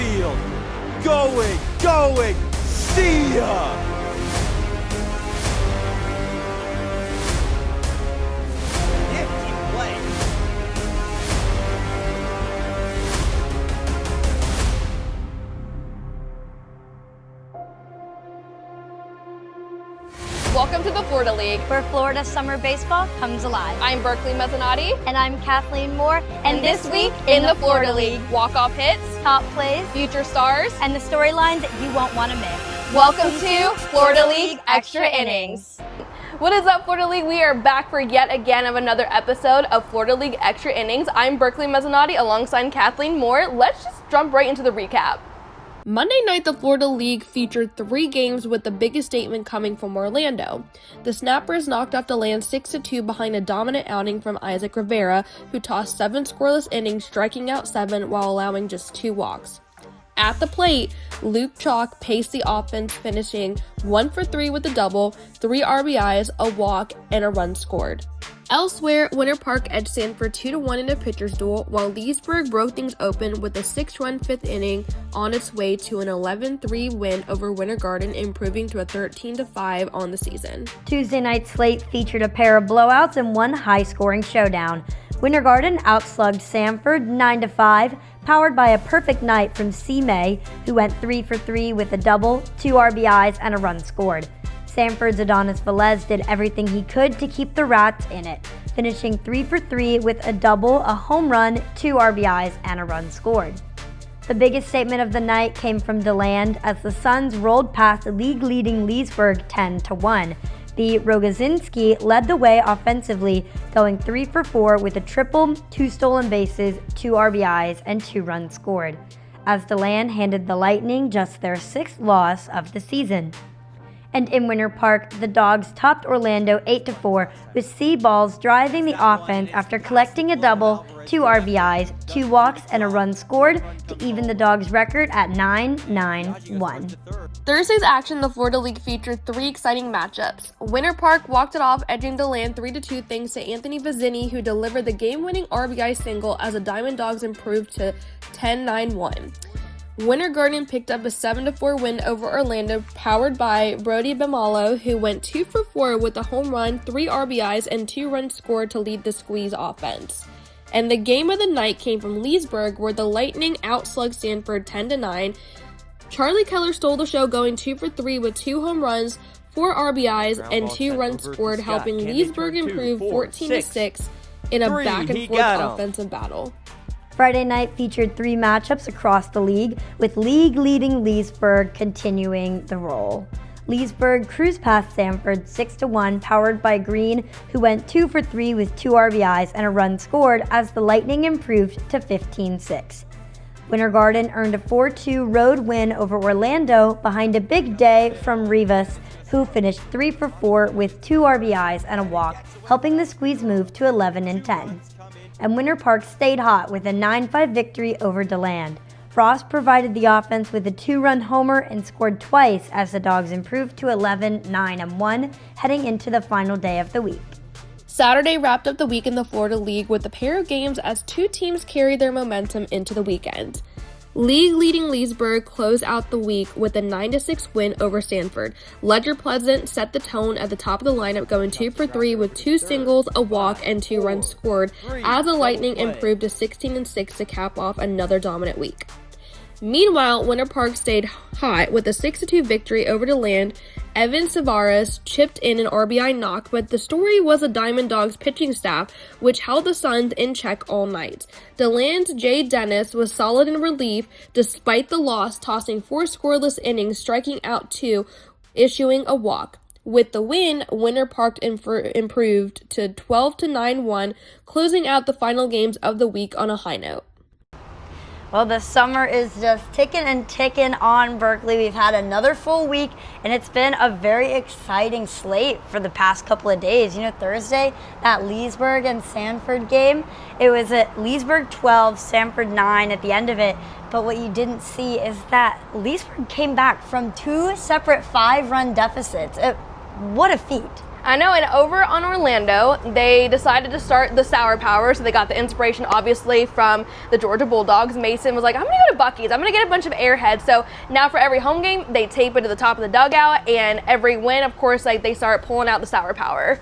field. Going, see ya! Welcome to the Florida League, where Florida summer baseball comes alive. I'm Berkleigh Mezzanotte. And I'm Kathleen Moore. And this week in the Florida League, walk-off hits, top plays, future stars, and the storylines that you won't want to miss. Welcome to Florida League Extra Innings. What is up, Florida League? We are back for yet again of another episode of Florida League Extra Innings. I'm Berkleigh Mezzanotte alongside Kathleen Moore. Let's just jump right into the recap. Monday night, the Florida League featured 3 games with the biggest statement coming from Orlando. The Snappers knocked off DeLand 6-2 behind a dominant outing from Isaac Rivera, who tossed 7 scoreless innings, striking out 7 while allowing just 2 walks. At the plate, Luke Chalk paced the offense, finishing 1 for 3 with a double, 3 RBIs, a walk, and a run scored. Elsewhere, Winter Park edged Sanford 2-1 in a pitcher's duel, while Leesburg broke things open with a 6-run 5th inning on its way to an 11-3 win over Winter Garden, improving to a 13-5 on the season. Tuesday night's slate featured a pair of blowouts and one high-scoring showdown. Winter Garden outslugged Sanford 9-5, powered by a perfect night from C. May, who went 3 for 3 with a double, 2 RBIs, and a run scored. Sanford's Adonis Velez did everything he could to keep the Rats in it, finishing 3 for 3 with a double, a home run, 2 RBIs, and a run scored. The biggest statement of the night came from DeLand as the Suns rolled past league-leading Leesburg 10-1. The Rogozinski led the way offensively, going 3 for 4 with a triple, 2 stolen bases, 2 RBIs, and 2 runs scored, as DeLand handed the Lightning just their 6th loss of the season. And in Winter Park, the Dogs topped Orlando 8-4, with C-Balls driving the offense after collecting a double, 2 RBIs, 2 walks, and a run scored to even the Dogs' record at 9-9-1. Thursday's action, the Florida League featured 3 exciting matchups. Winter Park walked it off, edging DeLand 3-2 thanks to Anthony Vizzini, who delivered the game-winning RBI single as the Diamond Dogs improved to 10-9-1. Winter Garden picked up a 7-4 win over Orlando, powered by Brody Bemalo, who went 2 for 4 with a home run, 3 RBIs, and 2 runs scored to lead the squeeze offense. And the game of the night came from Leesburg, where the Lightning outslugged Sanford 10-9. Charlie Keller stole the show, going 2 for 3 with 2 home runs, 4 RBIs, and 2 runs scored, helping Leesburg improve 14-6 in a back-and-forth offensive battle. Friday night featured 3 matchups across the league, with league-leading Leesburg continuing the roll. Leesburg cruised past Sanford 6-1, powered by Green, who went 2 for 3 with 2 RBIs and a run scored as the Lightning improved to 15-6. Winter Garden earned a 4-2 road win over Orlando behind a big day from Rivas, who finished 3 for 4 with 2 RBIs and a walk, helping the squeeze move to 11-10. And Winter Park stayed hot with a 9-5 victory over DeLand. Frost provided the offense with a 2-run homer and scored twice as the Dogs improved to 11-9-1, heading into the final day of the week. Saturday wrapped up the week in the Florida League with a pair of games as 2 teams carried their momentum into the weekend. League-leading Leesburg closed out the week with a 9-6 win over Sanford. Ledger Pleasant set the tone at the top of the lineup, going 2 for 3 with 2 singles, a walk, and 2 runs scored, as the Lightning improved to 16-6 to cap off another dominant week. Meanwhile, Winter Park stayed hot with a 6-2 victory over DeLand. Evan Savaras chipped in an RBI knock, but the story was the Diamond Dogs pitching staff, which held the Suns in check all night. DeLand's Jay Dennis was solid in relief despite the loss, tossing 4 scoreless innings, striking out 2, issuing a walk. With the win, Winter Park improved to 12-9-1, closing out the final games of the week on a high note. Well, the summer is just ticking and ticking on Berkeley. We've had another full week, and it's been a very exciting slate for the past couple of days. You know, Thursday, that Leesburg and Sanford game, it was at Leesburg 12, Sanford 9 at the end of it. But what you didn't see is that Leesburg came back from 2 separate 5-run deficits. What a feat. I know, and over on Orlando, they decided to start the Sour Power, so they got the inspiration, obviously, from the Georgia Bulldogs. Mason was like, I'm going to go to Buc-ee's. I'm going to get a bunch of Airheads. So now for every home game, they tape it to the top of the dugout, and every win, of course, like they start pulling out the Sour Power.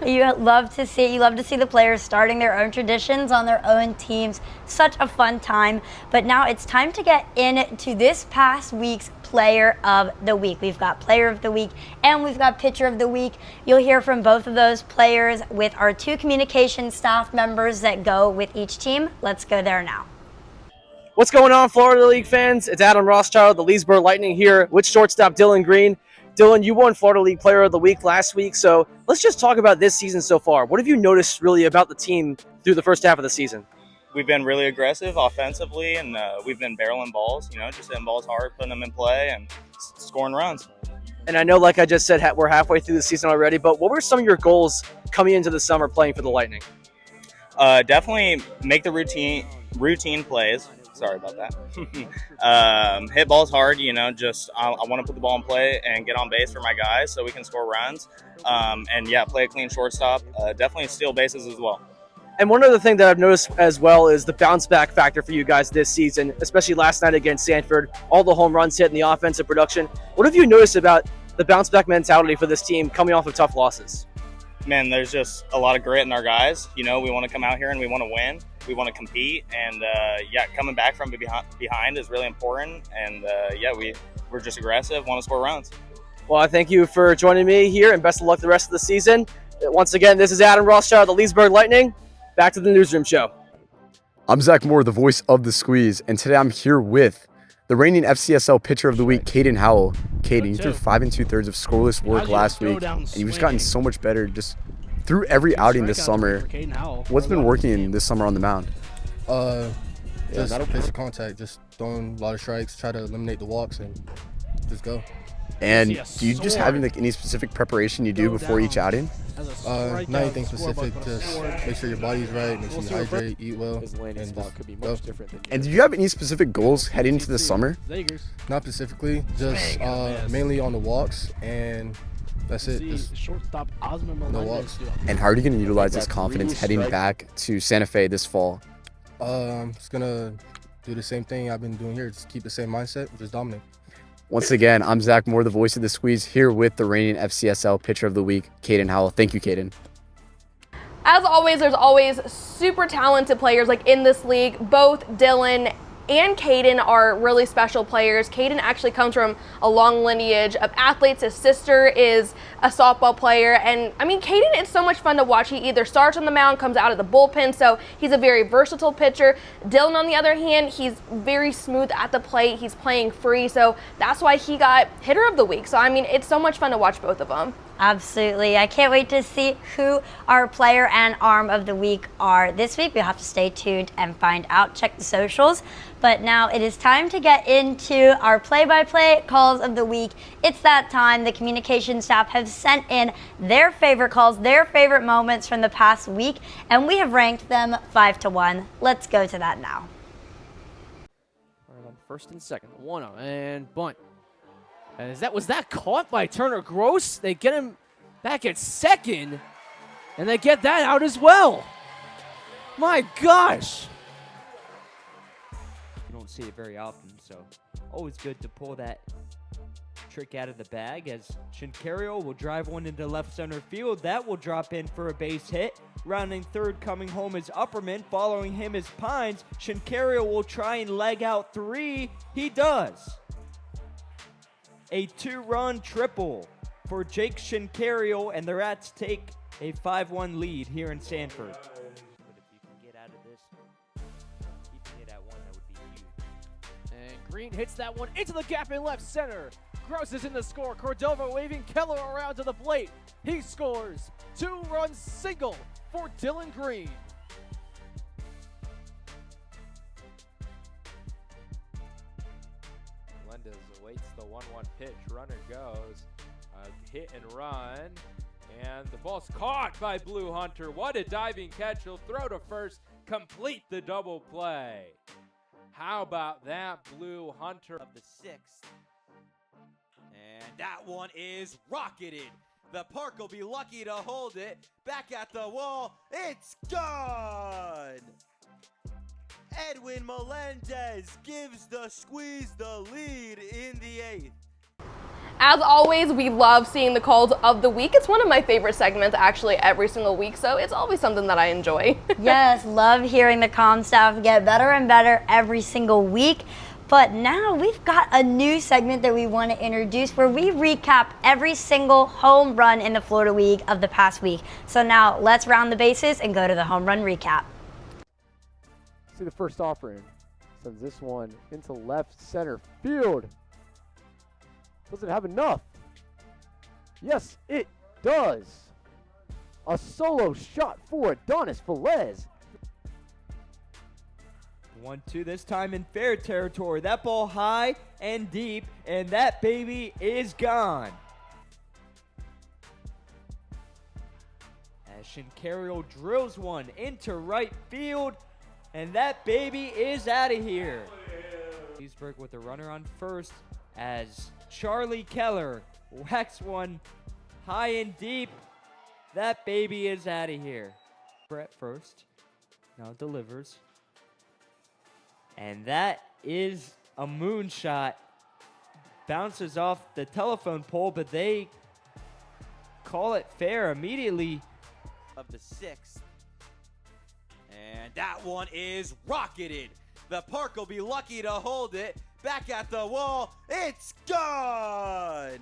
You love to see the players starting their own traditions on their own teams. Such a fun time. But now it's time to get into this past week's Player of the Week. We've got Player of the Week and we've got Pitcher of the Week. You'll hear from both of those players with our 2 communication staff members that go with each team. Let's go there now. What's going on, Florida League fans? It's Adam Rothschild, the Leesburg Lightning here with shortstop Dylan Green. Dylan, you won Florida League Player of the Week last week, so let's just talk about this season so far. What have you noticed really about the team through the first half of the season? We've been really aggressive offensively, and we've been barreling balls, just hitting balls hard, putting them in play, and scoring runs. And I know, like I just said, we're halfway through the season already, but what were some of your goals coming into the summer playing for the Lightning? Definitely make the routine plays. Sorry about that. Hit balls hard, I want to put the ball in play and get on base for my guys so we can score runs. Play a clean shortstop. Definitely steal bases as well. And one other thing that I've noticed as well is the bounce back factor for you guys this season, especially last night against Sanford, all the home runs hit and the offensive production. What have you noticed about the bounce back mentality for this team coming off of tough losses? Man, there's just a lot of grit in our guys. We want to come out here and we want to win. We want to compete. And, coming back from behind is really important. And, we're just aggressive, want to score runs. Well, I thank you for joining me here, and best of luck the rest of the season. Once again, this is Adam Rothschild, the Leesburg Lightning. Back to the Newsroom Show. I'm Zach Moore, the voice of the Squeeze, and today I'm here with the reigning FCSL Pitcher of the Week, Caden Howell. Caden, you threw 5 2/3 of scoreless work last week, and you've just gotten so much better just through every outing this summer. What's been working this summer on the mound? Just pitch contact, just throwing a lot of strikes, try to eliminate the walks, and just go. And do you just have any specific preparation you do before each outing? Not anything specific, just make sure your body's right, make sure you hydrate, eat well, and just go. And do you have any specific goals heading into the summer? Not specifically, just mainly on the walks, and that's it. Just no walks. And how are you going to utilize this confidence heading back to Santa Fe this fall? Just going to do the same thing I've been doing here, just keep the same mindset, just dominate. Once again, I'm Zach Moore, the voice of the Squeeze, here with the reigning FCSL Pitcher of the Week, Caden Howell. Thank you, Caden. As always, there's always super talented players like in this league. Both Dylan and Caden are really special players. Caden actually comes from a long lineage of athletes. His sister is a softball player. And I mean, Caden, it's so much fun to watch. He either starts on the mound, comes out of the bullpen, so he's a very versatile pitcher. Dylan, on the other hand, he's very smooth at the plate. He's playing free, so that's why he got Hitter of the Week. So I mean, it's so much fun to watch both of them. Absolutely. I can't wait to see who our player and arm of the week are this week. You'll have to stay tuned and find out. Check the socials. But now it is time to get into our play-by-play calls of the week. It's that time. The communication staff have sent in their favorite calls, their favorite moments from the past week, and we have ranked them 5 to 1. Let's go to that now. All right, on first and second, 1-0 and bunt. And was that caught by Turner Gross? They get him back at second, and they get that out as well. My gosh. You don't see it very often, so always good to pull that trick out of the bag as Shinkario will drive one into left center field. That will drop in for a base hit. Rounding third, coming home is Upperman. Following him is Pines. Shinkario will try and leg out 3. He does. A 2-run triple for Jake Shinkario, and the Rats take a 5-1 lead here in Sanford. But if you can get out of this, keeping it at 1, that would be huge. And Green hits that one into the gap in left center. Gross is in the score. Cordova waving Keller around to the plate. He scores. 2-run single for Dylan Green. Awaits the 1-1 pitch. Runner goes. Hit and run. And the ball's caught by Blue Hunter. What a diving catch. He'll throw to first. Complete the double play. How about that, Blue Hunter? Of the 6th. And that one is rocketed The Park will be lucky to hold it. Back at the wall. It's gone! Edwin Melendez gives the Squeeze the lead in the 8th. As always, we love seeing the calls of the week. It's one of my favorite segments actually every single week, so it's always something that I enjoy. Yes, love hearing the comm staff get better and better every single week. But now we've got a new segment that we want to introduce where we recap every single home run in the Florida League of the past week. So now let's round the bases and go to the home run recap. See the first offering. Sends this one into left center field. Does it have enough? Yes, it does. A solo shot for Adonis Velez. 1-2 this time in fair territory. That ball high and deep, and that baby is gone. As Shinkario drills one into right field, and that baby is out of here. Leesburg with a runner on first as Charlie Keller whacks one high and deep. That baby is out of here. Brett first. Now delivers. And that is a moonshot. Bounces off the telephone pole, but they call it fair immediately. Of the 6th. And that one is rocketed. The Park will be lucky to hold it. Back at the wall. It's gone!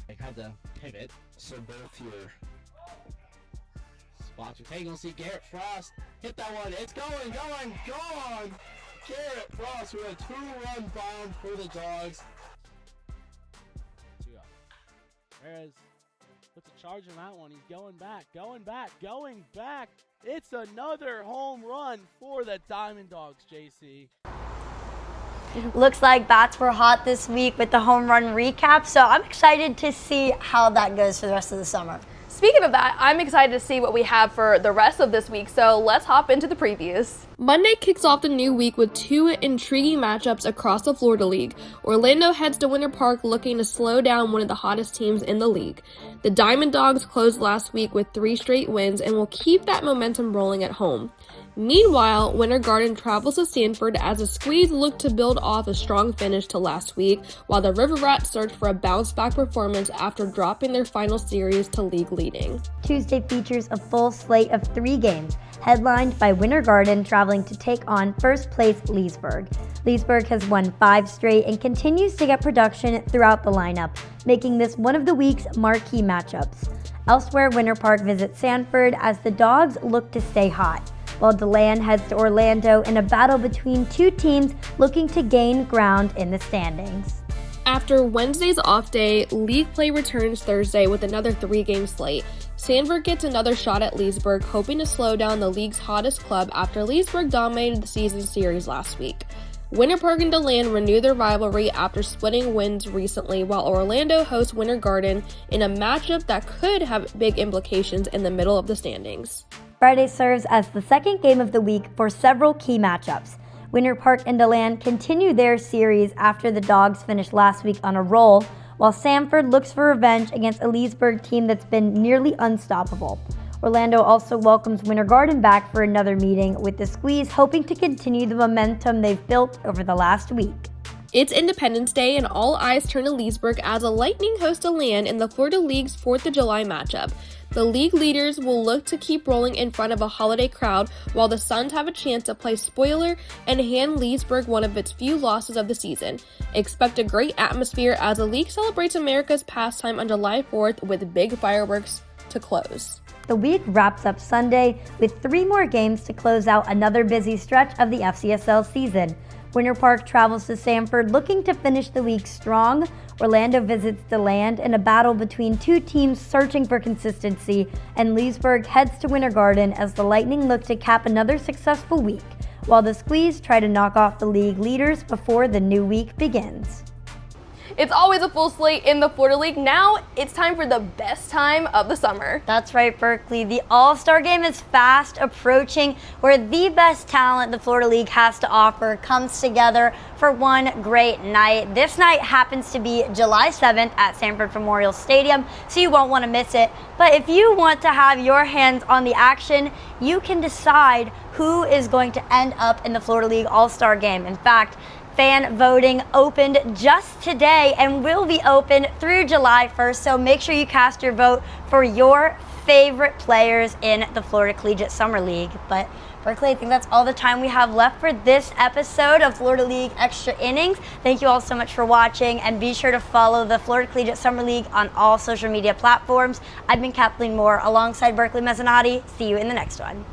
I had to pivot, so both your spots are taken. You'll see Garrett Frost hit that one. It's going, gone! Garrett Frost with a 2-run bomb for the Dogs. Whereas puts a charge on that one. He's going back. It's another home run for the Diamond Dogs, JC. Looks like bats were hot this week with the home run recap, so I'm excited to see how that goes for the rest of the summer. Speaking of that, I'm excited to see what we have for the rest of this week, so let's hop into the previews. Monday kicks off the new week with 2 intriguing matchups across the Florida League. Orlando heads to Winter Park looking to slow down one of the hottest teams in the league. The Diamond Dogs closed last week with 3 straight wins and will keep that momentum rolling at home. Meanwhile, Winter Garden travels to Sanford as the Squeeze look to build off a strong finish to last week, while the River Rats search for a bounce-back performance after dropping their final series to league leading. Tuesday features a full slate of 3 games, headlined by Winter Garden traveling to take on first-place Leesburg. Leesburg has won 5 straight and continues to get production throughout the lineup, making this one of the week's marquee matchups. Elsewhere, Winter Park visits Sanford as the Dogs look to stay hot, while DeLand heads to Orlando in a battle between 2 teams looking to gain ground in the standings. After Wednesday's off day, league play returns Thursday with another 3-game slate. Sanford gets another shot at Leesburg, hoping to slow down the league's hottest club after Leesburg dominated the season series last week. Winter Park and DeLand renew their rivalry after splitting wins recently, while Orlando hosts Winter Garden in a matchup that could have big implications in the middle of the standings. Friday serves as the second game of the week for several key matchups. Winter Park and DeLand continue their series after the Dogs finished last week on a roll, while Sanford looks for revenge against a Leesburg team that's been nearly unstoppable. Orlando also welcomes Winter Garden back for another meeting, with the Squeeze hoping to continue the momentum they've built over the last week. It's Independence Day and all eyes turn to Leesburg as a Lightning host DeLand in the Florida League's 4th of July matchup. The league leaders will look to keep rolling in front of a holiday crowd, while the Suns have a chance to play spoiler and hand Leesburg one of its few losses of the season. Expect a great atmosphere as the league celebrates America's pastime on July 4th with big fireworks to close. The week wraps up Sunday with 3 more games to close out another busy stretch of the FCSL season. Winter Park travels to Sanford looking to finish the week strong. Orlando visits DeLand in a battle between 2 teams searching for consistency, and Leesburg heads to Winter Garden as the Lightning look to cap another successful week, while the Squeeze try to knock off the league leaders before the new week begins. It's always a full slate in the Florida League. Now it's time for the best time of the summer. That's right, Berkeley. The All-Star Game is fast approaching, where the best talent the Florida League has to offer comes together for one great night. This night happens to be July 7th at Sanford Memorial Stadium, so you won't want to miss it. But if you want to have your hands on the action, you can decide who is going to end up in the Florida League All-Star Game. In fact, fan voting opened just today and will be open through July 1st, so make sure you cast your vote for your favorite players in the Florida Collegiate Summer League. But Berkeley, I think that's all the time we have left for this episode of Florida League Extra Innings. Thank you all so much for watching, and be sure to follow the Florida Collegiate Summer League on all social media platforms. I've been Kathleen Moore alongside Berkleigh Mezzanotte. See you in the next one.